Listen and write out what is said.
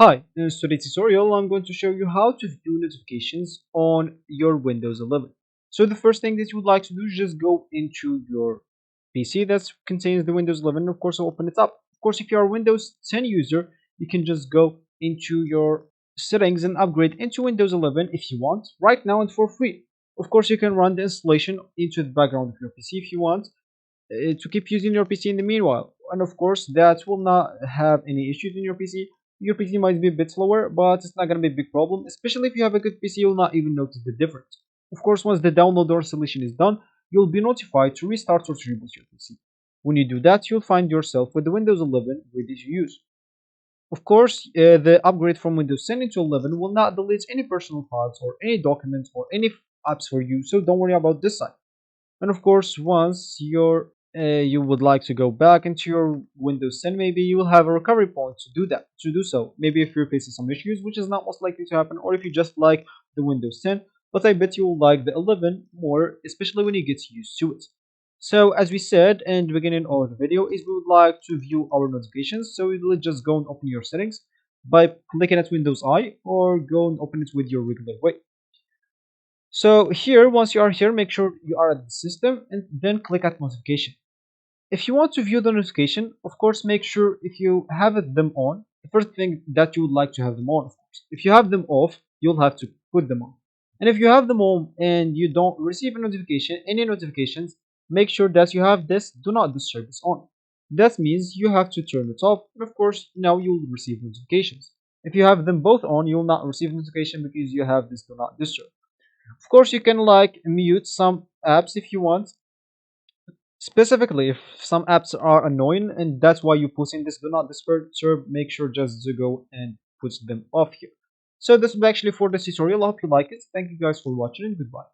Hi, in today's tutorial, I'm going to show you how to view notifications on your Windows 11. So the first thing that you would like to do is just go into your PC that contains the Windows 11 and of course open it up. Of course, if you are a Windows 10 user, you can just go into your settings and upgrade into Windows 11 if you want, right now and for free. Of course, you can run the installation into the background of your PC if you want to keep using your PC in the meanwhile. And of course, that will not have any issues in your PC. Your PC might be a bit slower, but it's not going to be a big problem, especially if you have a good PC, you'll not even notice the difference. Of course, once the download or installation is done, you'll be notified to restart or to reboot your PC. When you do that, you'll find yourself with the Windows 11 ready to use. Of course, the upgrade from Windows 10 into 11 will not delete any personal files or any documents or any apps for you, so don't worry about this side. And of course, once you would like to go back into your Windows 10, maybe you will have a recovery point to do that. To do so, maybe if you're facing some issues, which is not most likely to happen, or if you just like the Windows 10, but I bet you will like the 11 more, especially when you get used to it. So as we said in the beginning of the video, is we would like to view our notifications. So we will just go and open your settings by clicking at Windows I, or go and open it with your regular way. So here, once you are here, make sure you are at the system and then click at notification. If you want to view the notification, of course, make sure if you have them on, the first thing that you would like to have them on, of course. If you have them off, you'll have to put them on. And if you have them on and you don't receive a notification, any notifications, make sure that you have this do not disturb this on. That means you have to turn it off, and of course, now you'll receive notifications. If you have them both on, you will not receive notification because you have this do not disturb. Of course, you can like mute some apps if you want. Specifically, if some apps are annoying and that's why you put in this do not disturb, make sure just to go and put them off here. So this was actually for this tutorial. I hope you like it. Thank you guys for watching and goodbye.